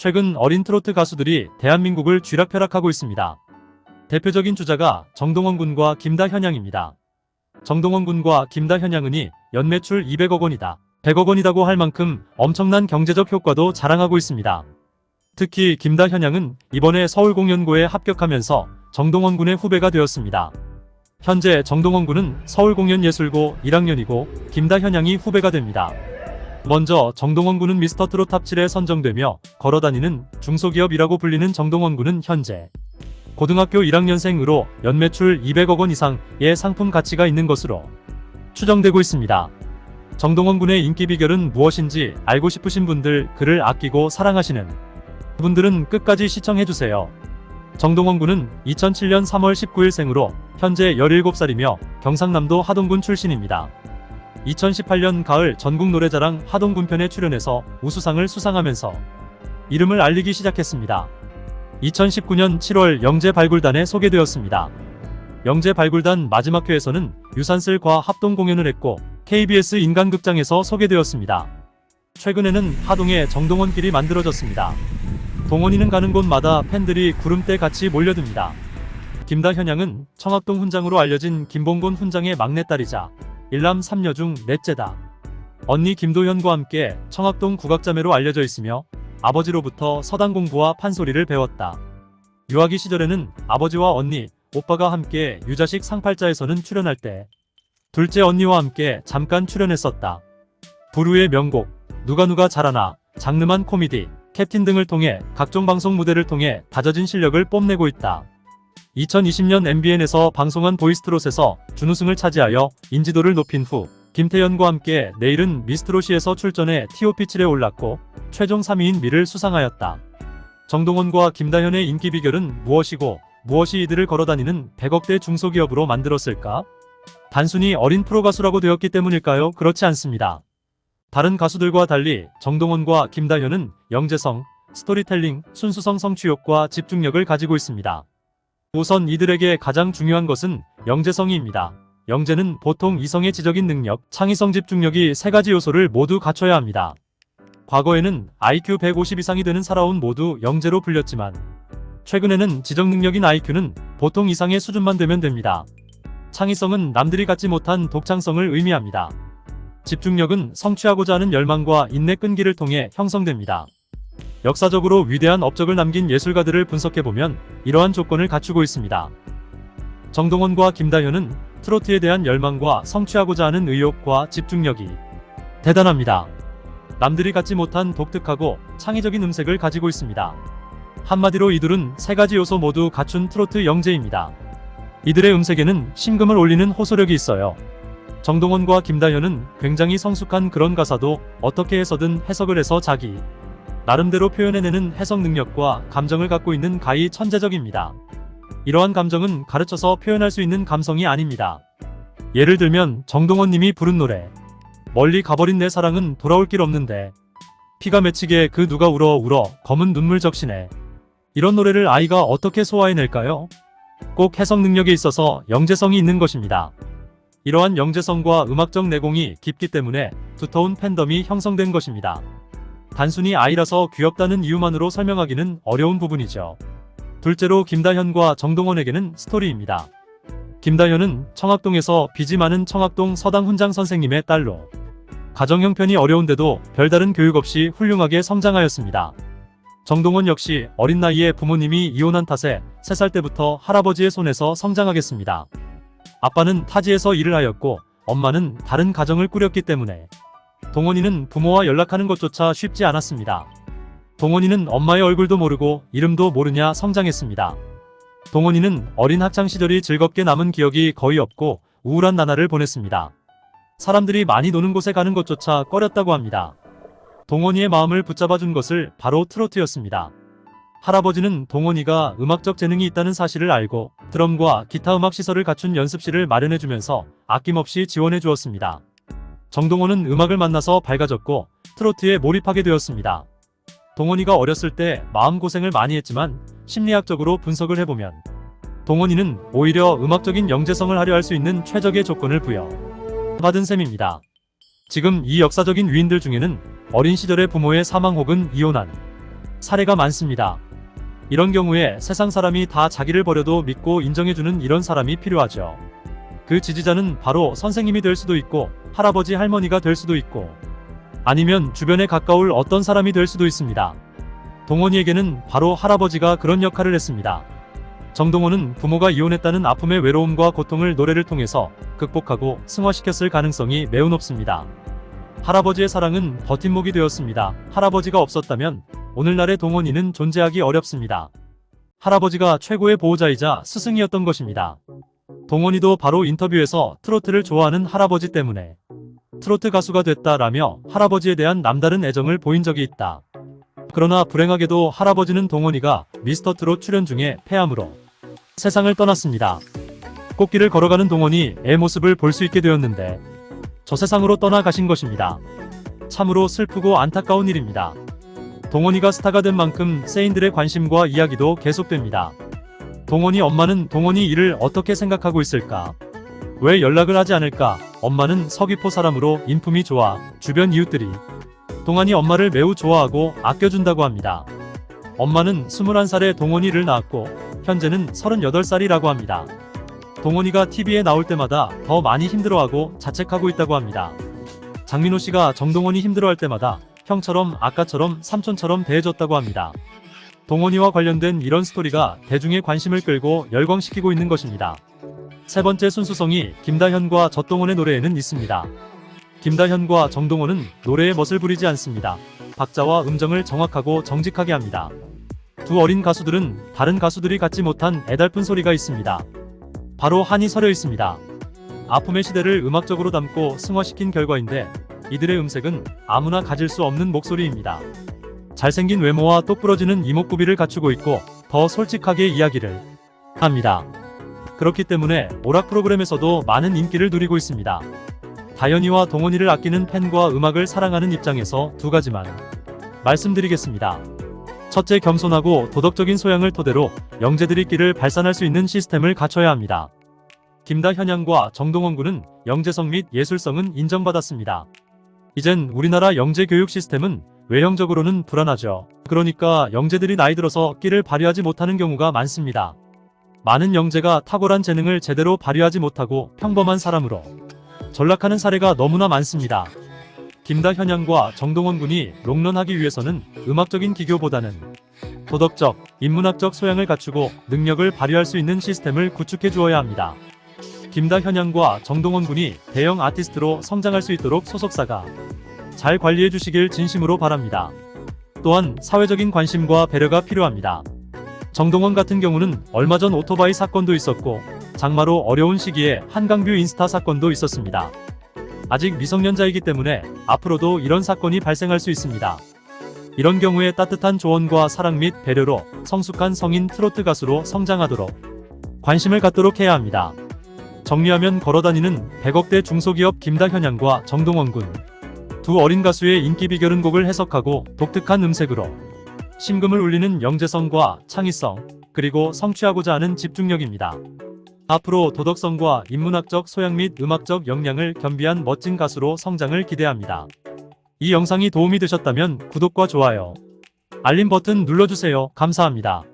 최근 어린 트로트 가수들이 대한민국을 쥐락펴락하고 있습니다. 대표적인 주자가 정동원 군과 김다현양입니다. 정동원 군과 김다현양은이 연매출 200억 원이다, 100억 원이라고 할 만큼 엄청난 경제적 효과도 자랑하고 있습니다. 특히 김다현양은 이번에 서울공연고에 합격하면서 정동원 군의 후배가 되었습니다. 현재 정동원 군은 서울공연예술고 1학년이고 김다현양이 후배가 됩니다. 먼저 정동원 군은 미스터트롯 탑7에 선정되며 걸어다니는 중소기업이라고 불리는 정동원 군은 현재 고등학교 1학년생으로 연매출 200억 원 이상의 상품 가치가 있는 것으로 추정되고 있습니다. 정동원 군의 인기 비결은 무엇인지 알고 싶으신 분들, 그를 아끼고 사랑하시는 분들은 끝까지 시청해주세요. 정동원 군은 2007년 3월 19일 생으로 현재 17살이며 경상남도 하동군 출신입니다. 2018년 가을 전국노래자랑 하동군편에 출연해서 우수상을 수상하면서 이름을 알리기 시작했습니다. 2019년 7월 영재발굴단에 소개되었습니다. 영재발굴단 마지막 회에서는 유산슬과 합동 공연을 했고 KBS 인간극장에서 소개되었습니다. 최근에는 하동에 정동원길이 만들어졌습니다. 동원이는 가는 곳마다 팬들이 구름대 같이 몰려듭니다. 김다현양은 청학동 훈장으로 알려진 김봉곤 훈장의 막내딸이자 일남 3녀 중 넷째다. 언니 김도현과 함께 청학동 국악자매로 알려져 있으며 아버지로부터 서당 공부와 판소리를 배웠다. 유아기 시절에는 아버지와 언니, 오빠가 함께 유자식 상팔자에서는 출연할 때 둘째 언니와 함께 잠깐 출연했었다. 부르의 명곡, 누가 잘하나, 장르만 코미디, 캡틴 등을 통해 각종 방송 무대를 통해 다져진 실력을 뽐내고 있다. 2020년 MBN에서 방송한 보이스트롯에서 준우승을 차지하여 인지도를 높인 후 김태연과 함께 내일은 미스트롯시에서 출전해 TOP7에 올랐고 최종 3위인 미를 수상하였다. 정동원과 김다현의 인기 비결은 무엇이고 무엇이 이들을 걸어다니는 100억대 중소기업으로 만들었을까? 단순히 어린 프로가수라고 되었기 때문일까요? 그렇지 않습니다. 다른 가수들과 달리 정동원과 김다현은 영재성, 스토리텔링, 순수성, 성취욕과 집중력을 가지고 있습니다. 우선 이들에게 가장 중요한 것은 영재성입니다. 영재는 보통 이성의 지적인 능력, 창의성, 집중력이 세 가지 요소를 모두 갖춰야 합니다. 과거에는 IQ 150 이상이 되는 사라운 모두 영재로 불렸지만 최근에는 지적 능력인 IQ는 보통 이상의 수준만 되면 됩니다. 창의성은 남들이 갖지 못한 독창성을 의미합니다. 집중력은 성취하고자 하는 열망과 인내 끈기를 통해 형성됩니다. 역사적으로 위대한 업적을 남긴 예술가들을 분석해보면 이러한 조건을 갖추고 있습니다. 정동원과 김다현은 트로트에 대한 열망과 성취하고자 하는 의욕과 집중력이 대단합니다. 남들이 갖지 못한 독특하고 창의적인 음색을 가지고 있습니다. 한마디로 이들은 세 가지 요소 모두 갖춘 트로트 영재입니다. 이들의 음색에는 심금을 울리는 호소력이 있어요. 정동원과 김다현은 굉장히 성숙한 그런 가사도 어떻게 해서든 해석을 해서 자기 나름대로 표현해내는 해석 능력과 감정을 갖고 있는 가히 천재적입니다. 이러한 감정은 가르쳐서 표현할 수 있는 감성이 아닙니다. 예를 들면 정동원 님이 부른 노래 멀리 가버린 내 사랑은 돌아올 길 없는데 피가 맺히게 그 누가 울어 검은 눈물 적시네. 이런 노래를 아이가 어떻게 소화해낼까요? 꼭 해석 능력에 있어서 영재성이 있는 것입니다. 이러한 영재성과 음악적 내공이 깊기 때문에 두터운 팬덤이 형성된 것입니다. 단순히 아이라서 귀엽다는 이유만으로 설명하기는 어려운 부분이죠. 둘째로 김다현과 정동원에게는 스토리입니다. 김다현은 청학동에서 빚이 많은 청학동 서당 훈장 선생님의 딸로 가정 형편이 어려운데도 별다른 교육 없이 훌륭하게 성장하였습니다. 정동원 역시 어린 나이에 부모님이 이혼한 탓에 3살 때부터 할아버지의 손에서 성장하겠습니다. 아빠는 타지에서 일을 하였고 엄마는 다른 가정을 꾸렸기 때문에 동원이는 부모와 연락하는 것조차 쉽지 않았습니다. 동원이는 엄마의 얼굴도 모르고 이름도 모르냐 성장했습니다. 동원이는 어린 학창시절이 즐겁게 남은 기억이 거의 없고 우울한 나날을 보냈습니다. 사람들이 많이 노는 곳에 가는 것조차 꺼렸다고 합니다. 동원이의 마음을 붙잡아준 것을 바로 트로트였습니다. 할아버지는 동원이가 음악적 재능이 있다는 사실을 알고 드럼과 기타 음악 시설을 갖춘 연습실을 마련해주면서 아낌없이 지원해 주었습니다. 정동원은 음악을 만나서 밝아졌고 트로트에 몰입하게 되었습니다. 동원이가 어렸을 때 마음고생을 많이 했지만 심리학적으로 분석을 해보면 동원이는 오히려 음악적인 영재성을 하려 할 수 있는 최적의 조건을 부여받은 셈입니다. 지금 이 역사적인 위인들 중에는 어린 시절의 부모의 사망 혹은 이혼한 사례가 많습니다. 이런 경우에 세상 사람이 다 자기를 버려도 믿고 인정해주는 이런 사람이 필요하죠. 그 지지자는 바로 선생님이 될 수도 있고 할아버지 할머니가 될 수도 있고 아니면 주변에 가까울 어떤 사람이 될 수도 있습니다. 동원이에게는 바로 할아버지가 그런 역할을 했습니다. 정동원은 부모가 이혼했다는 아픔의 외로움과 고통을 노래를 통해서 극복하고 승화시켰을 가능성이 매우 높습니다. 할아버지의 사랑은 버팀목이 되었습니다. 할아버지가 없었다면 오늘날의 동원이는 존재하기 어렵습니다. 할아버지가 최고의 보호자이자 스승이었던 것입니다. 동원이도 바로 인터뷰에서 트로트를 좋아하는 할아버지 때문에 트로트 가수가 됐다라며 할아버지에 대한 남다른 애정을 보인 적이 있다. 그러나 불행하게도 할아버지는 동원이가 미스터트롯 출연 중에 폐암으로 세상을 떠났습니다. 꽃길을 걸어가는 동원이의 모습을 볼 수 있게 되었는데 저 세상으로 떠나가신 것입니다. 참으로 슬프고 안타까운 일입니다. 동원이가 스타가 된 만큼 세인들의 관심과 이야기도 계속됩니다. 동원이 엄마는 동원이 일을 어떻게 생각하고 있을까? 왜 연락을 하지 않을까? 엄마는 서귀포 사람으로 인품이 좋아 주변 이웃들이 동안이 엄마를 매우 좋아하고 아껴준다고 합니다. 엄마는 21살에 동원이를 낳았고 현재는 38살이라고 합니다. 동원이가 TV에 나올 때마다 더 많이 힘들어하고 자책하고 있다고 합니다. 장민호 씨가 정동원이 힘들어할 때마다 형처럼 아까처럼 삼촌처럼 대해줬다고 합니다. 동원이와 관련된 이런 스토리가 대중의 관심을 끌고 열광시키고 있는 것입니다. 세 번째 순수성이 김다현과 젖동원의 노래에는 있습니다. 김다현과 정동원은 노래에 멋을 부리지 않습니다. 박자와 음정을 정확하고 정직하게 합니다. 두 어린 가수들은 다른 가수들이 갖지 못한 애달픈 소리가 있습니다. 바로 한이 서려 있습니다. 아픔의 시대를 음악적으로 담고 승화시킨 결과인데 이들의 음색은 아무나 가질 수 없는 목소리입니다. 잘생긴 외모와 똑부러지는 이목구비를 갖추고 있고 더 솔직하게 이야기를 합니다. 그렇기 때문에 오락 프로그램에서도 많은 인기를 누리고 있습니다. 다현이와 동원이를 아끼는 팬과 음악을 사랑하는 입장에서 두 가지만 말씀드리겠습니다. 첫째, 겸손하고 도덕적인 소양을 토대로 영재들이 끼를 발산할 수 있는 시스템을 갖춰야 합니다. 김다현양과 정동원 군은 영재성 및 예술성은 인정받았습니다. 이젠 우리나라 영재 교육 시스템은 외형적으로는 불안하죠. 그러니까 영재들이 나이 들어서 끼를 발휘하지 못하는 경우가 많습니다. 많은 영재가 탁월한 재능을 제대로 발휘하지 못하고 평범한 사람으로 전락하는 사례가 너무나 많습니다. 김다현양과 정동원 군이 롱런하기 위해서는 음악적인 기교보다는 도덕적, 인문학적 소양을 갖추고 능력을 발휘할 수 있는 시스템을 구축해 주어야 합니다. 김다현양과 정동원 군이 대형 아티스트로 성장할 수 있도록 소속사가 잘 관리해 주시길 진심으로 바랍니다. 또한 사회적인 관심과 배려가 필요합니다. 정동원 같은 경우는 얼마 전 오토바이 사건도 있었고 장마로 어려운 시기에 한강뷰 인스타 사건도 있었습니다. 아직 미성년자이기 때문에 앞으로도 이런 사건이 발생할 수 있습니다. 이런 경우에 따뜻한 조언과 사랑 및 배려로 성숙한 성인 트로트 가수로 성장하도록 관심을 갖도록 해야 합니다. 정리하면 걸어다니는 100억대 중소기업 김다현양과 정동원 군. 두 어린 가수의 인기 비결은 곡을 해석하고 독특한 음색으로 심금을 울리는 영재성과 창의성, 그리고 성취하고자 하는 집중력입니다. 앞으로 도덕성과 인문학적 소양 및 음악적 역량을 겸비한 멋진 가수로 성장을 기대합니다. 이 영상이 도움이 되셨다면 구독과 좋아요, 알림 버튼 눌러주세요. 감사합니다.